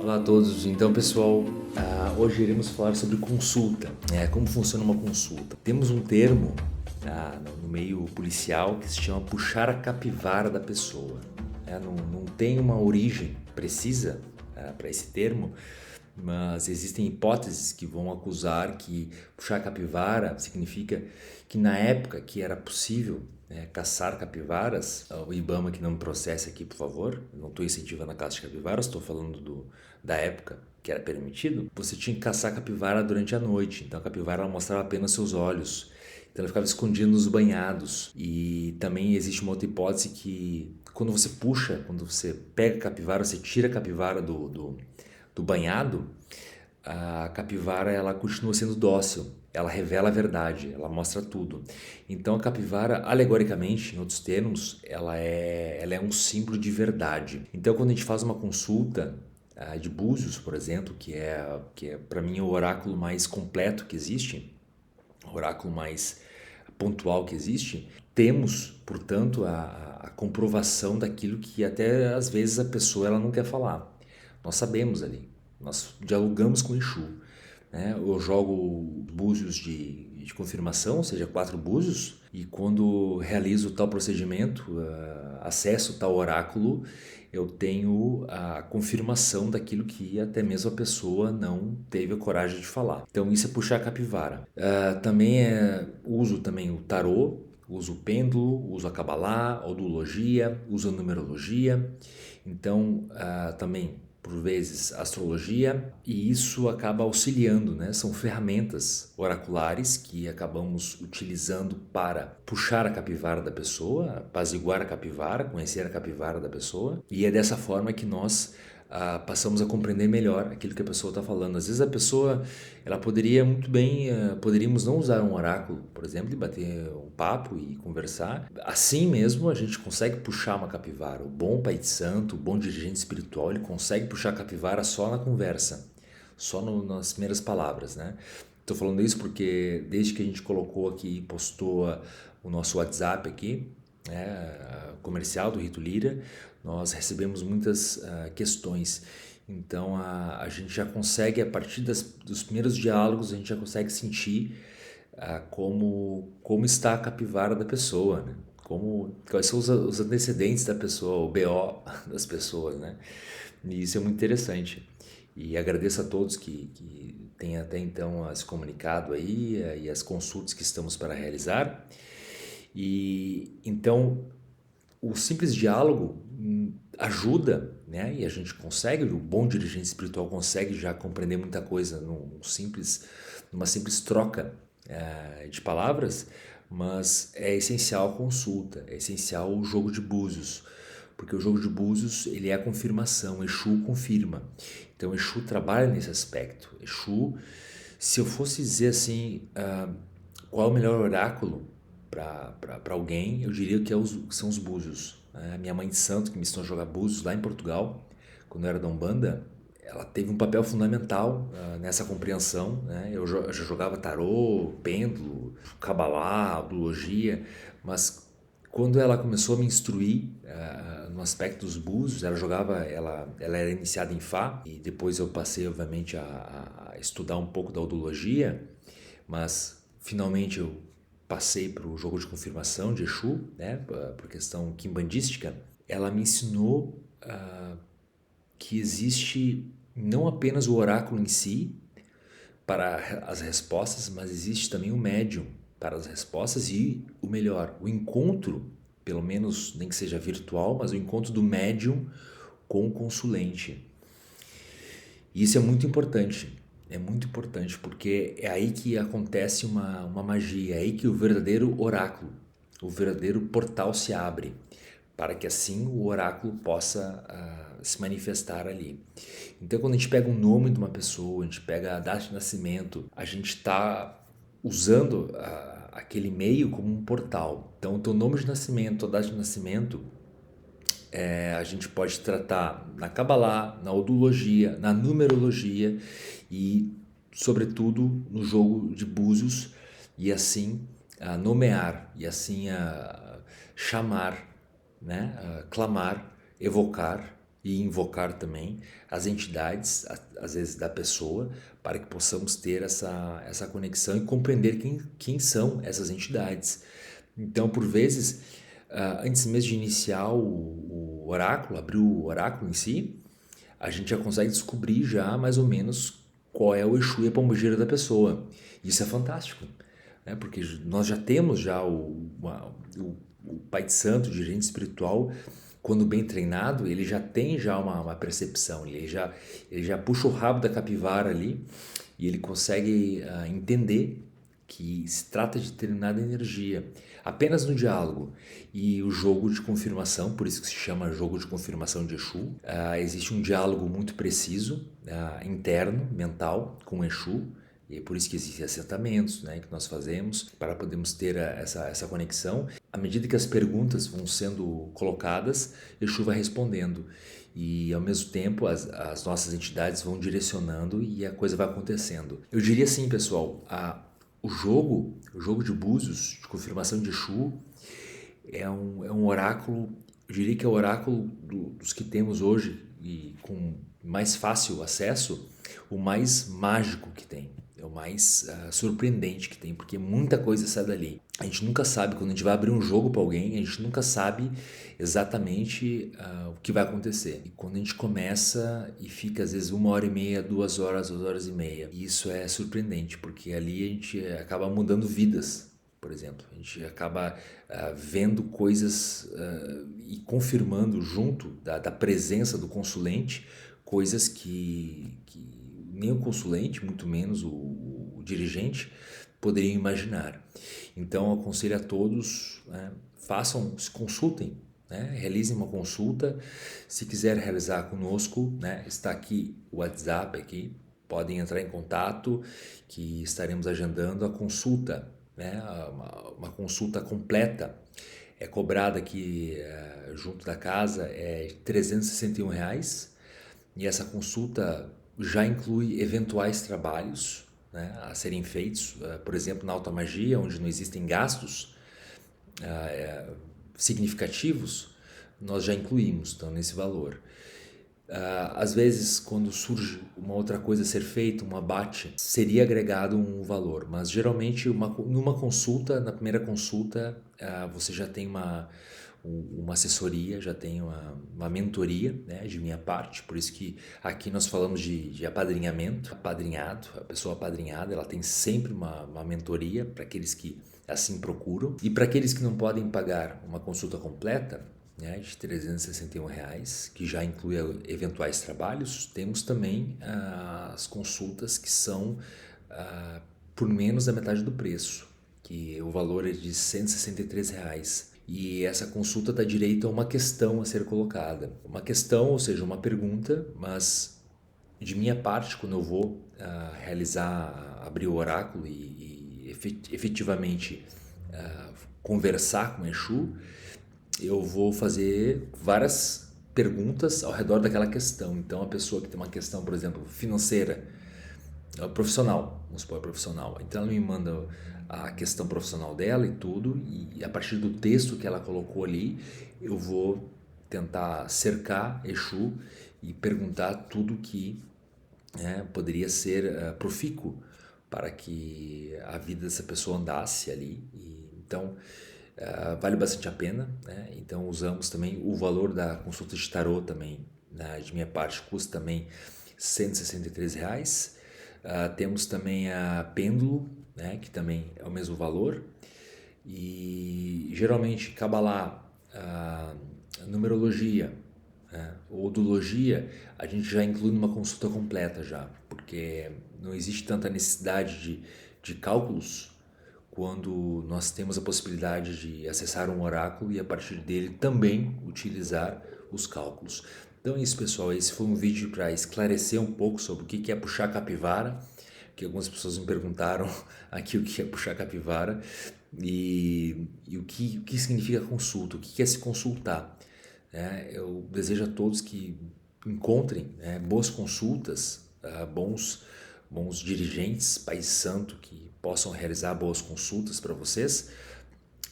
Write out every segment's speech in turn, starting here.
Olá a todos. Então, pessoal, hoje iremos falar sobre consulta. Como funciona uma consulta? Temos um termo no meio policial que se chama puxar a capivara da pessoa. Não tem uma origem precisa para esse termo, mas existem hipóteses que vão acusar que puxar a capivara significa que na época que era possível caçar capivaras, o IBAMA que não me processe aqui, por favor, eu não estou incentivando a caça de capivaras, estou falando da época que era permitido, você tinha que caçar a capivara durante a noite, então a capivara ela mostrava apenas seus olhos, então ela ficava escondida nos banhados. E também existe uma outra hipótese que quando você pega a capivara, você tira a capivara do banhado, a capivara ela continua sendo dócil, ela revela a verdade, ela mostra tudo. Então a capivara, alegoricamente, em outros termos, ela é um símbolo de verdade. Então quando a gente faz uma consulta de Búzios, por exemplo, que é para mim o oráculo mais completo que existe, o oráculo mais pontual que existe, temos, portanto, a comprovação daquilo que até às vezes a pessoa ela não quer falar. Nós sabemos ali, nós dialogamos com o Exu. Eu jogo búzios de confirmação, ou seja, 4 búzios, e quando realizo tal procedimento, acesso tal oráculo, eu tenho a confirmação daquilo que até mesmo a pessoa não teve a coragem de falar. Então isso é puxar a capivara. Uso também o tarô, uso o pêndulo, uso a cabalá, a odologia, uso a numerologia. Então também por vezes astrologia, e isso acaba auxiliando, né? São ferramentas oraculares que acabamos utilizando para puxar a capivara da pessoa, apaziguar a capivara, conhecer a capivara da pessoa, e é dessa forma que nós passamos a compreender melhor aquilo que a pessoa está falando. Às vezes a pessoa, ela poderia muito bem, poderíamos não usar um oráculo, por exemplo, e bater um papo e conversar. Assim mesmo a gente consegue puxar uma capivara. O bom pai de santo, o bom dirigente espiritual, ele consegue puxar a capivara só na conversa, só nas primeiras palavras, né? Estou falando isso porque desde que a gente colocou aqui, postou o nosso WhatsApp aqui, comercial do Rito Lira, nós recebemos muitas questões. Então a gente já consegue, a partir dos primeiros diálogos, a gente já consegue sentir como está a capivara da pessoa, né? Quais são os antecedentes da pessoa, o BO das pessoas, né? E isso é muito interessante. E agradeço a todos que têm até então se comunicado aí e as consultas que estamos para realizar. E então o simples diálogo ajuda, né? E a gente consegue, o bom dirigente espiritual consegue já compreender muita coisa numa simples troca de palavras, mas é essencial a consulta, é essencial o jogo de búzios, porque o jogo de búzios ele é a confirmação, Exu confirma. Então Exu trabalha nesse aspecto. Exu, se eu fosse dizer assim, qual é o melhor oráculo para alguém, eu diria que são os búzios. Minha mãe de santo, que me ensinou a jogar búzios lá em Portugal, quando eu era da Umbanda, ela teve um papel fundamental nessa compreensão, né? Eu já jogava tarô, pêndulo, cabalá, astrologia, mas quando ela começou a me instruir no aspecto dos búzios, ela era iniciada em Fá, e depois eu passei, obviamente, a estudar um pouco da odologia, mas finalmente eu passei para o jogo de confirmação de Exu, né, por questão quimbandística. Ela me ensinou que existe não apenas o oráculo em si para as respostas, mas existe também o médium para as respostas e o melhor, o encontro, pelo menos nem que seja virtual, mas o encontro do médium com o consulente. E isso é muito importante porque é aí que acontece uma magia, é aí que o verdadeiro oráculo, o verdadeiro portal se abre, para que assim o oráculo possa se manifestar ali. Então quando a gente pega o nome de uma pessoa, a gente pega a data de nascimento, a gente está usando aquele meio como um portal. Então o teu nome de nascimento, a data de nascimento, a gente pode tratar na cabalá, na odologia, na numerologia e, sobretudo, no jogo de búzios, e assim nomear, e assim chamar, né? Clamar, evocar e invocar também as entidades, às vezes da pessoa, para que possamos ter essa conexão e compreender quem são essas entidades. Então, por vezes, antes mesmo de iniciar o oráculo, abrir o oráculo em si, a gente já consegue descobrir já mais ou menos qual é o Exu e a pombogira da pessoa. Isso é fantástico, né? Porque nós já temos já o Pai de Santo, o dirigente espiritual, quando bem treinado, ele já tem já uma percepção, ele já puxa o rabo da capivara ali e ele consegue entender que se trata de determinada energia, apenas no diálogo. E o jogo de confirmação, por isso que se chama jogo de confirmação de Exu, existe um diálogo muito preciso, interno, mental, com Exu, e é por isso que existem assentamentos, né, que nós fazemos para podermos ter essa conexão. À medida que as perguntas vão sendo colocadas, Exu vai respondendo. E ao mesmo tempo as nossas entidades vão direcionando e a coisa vai acontecendo. Eu diria assim, pessoal, o jogo de búzios, de confirmação de Exu, é um oráculo, eu diria que é o oráculo dos que temos hoje e com mais fácil acesso, o mais mágico que tem, é o mais surpreendente que tem, porque muita coisa sai dali. A gente nunca sabe, quando a gente vai abrir um jogo para alguém, a gente nunca sabe exatamente o que vai acontecer. E quando a gente começa e fica às vezes 1h30, 2 horas, 2 horas e meia, isso é surpreendente, porque ali a gente acaba mudando vidas. Por exemplo, a gente acaba vendo coisas e confirmando junto da presença do consulente coisas que nem o consulente, muito menos o dirigente, poderiam imaginar. Então, eu aconselho a todos, né, se consultem, né, realizem uma consulta. Se quiser realizar conosco, né, está aqui o WhatsApp, aqui, podem entrar em contato que estaremos agendando a consulta, né, uma consulta completa. É cobrada aqui junto da casa, é R$ 361, e essa consulta já inclui eventuais trabalhos, né, a serem feitos, por exemplo, na automagia, onde não existem gastos significativos, nós já incluímos, então, nesse valor. Às vezes, quando surge uma outra coisa a ser feita, um abate, seria agregado um valor, mas geralmente numa consulta, na primeira consulta, você já tem uma assessoria, já tem uma mentoria, né, de minha parte, por isso que aqui nós falamos de apadrinhamento, apadrinhado, a pessoa apadrinhada, ela tem sempre uma mentoria para aqueles que assim procuram, e para aqueles que não podem pagar uma consulta completa, né, de R$ 361, que já inclui eventuais trabalhos, temos também as consultas que são por menos da metade do preço, que o valor é de R$ 163. E essa consulta dá direito a uma questão a ser colocada. Uma questão, ou seja, uma pergunta, mas de minha parte, quando eu vou abrir o oráculo e efetivamente conversar com o Exu, eu vou fazer várias perguntas ao redor daquela questão. Então, a pessoa que tem uma questão, por exemplo, financeira, profissional, vamos supor, profissional. Então, ela me manda a questão profissional dela e tudo, e a partir do texto que ela colocou ali, eu vou tentar cercar Exu e perguntar tudo que poderia ser profícuo para que a vida dessa pessoa andasse ali. Então, vale bastante a pena, né? Então, usamos também o valor da consulta de tarô também, né, de minha parte, custa também R$ 163. Temos também a pêndulo, né, que também é o mesmo valor. E geralmente Cabalá, numerologia, ou odologia, a gente já inclui numa consulta completa já, porque não existe tanta necessidade de cálculos quando nós temos a possibilidade de acessar um oráculo e a partir dele também utilizar os cálculos. Então é isso, pessoal, esse foi um vídeo para esclarecer um pouco sobre o que é puxar capivara, que algumas pessoas me perguntaram aqui o que é puxar capivara e o que significa consulta, o que é se consultar. Eu desejo a todos que encontrem boas consultas, bons dirigentes, Pai Santo, que possam realizar boas consultas para vocês,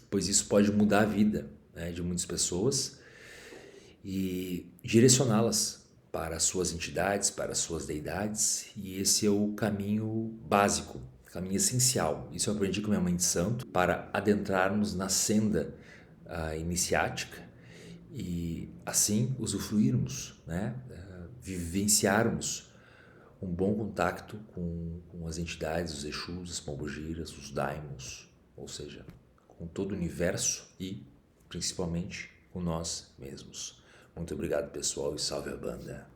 pois isso pode mudar a vida, né, de muitas pessoas. e direcioná-las para as suas entidades, para as suas deidades, e esse é o caminho básico, caminho essencial. Isso eu aprendi com minha mãe de santo para adentrarmos na senda iniciática e assim usufruirmos, né? Vivenciarmos um bom contato com as entidades, os Exus, as Pombogiras, os Daimons, ou seja, com todo o universo e principalmente com nós mesmos. Muito obrigado, pessoal, e salve a banda!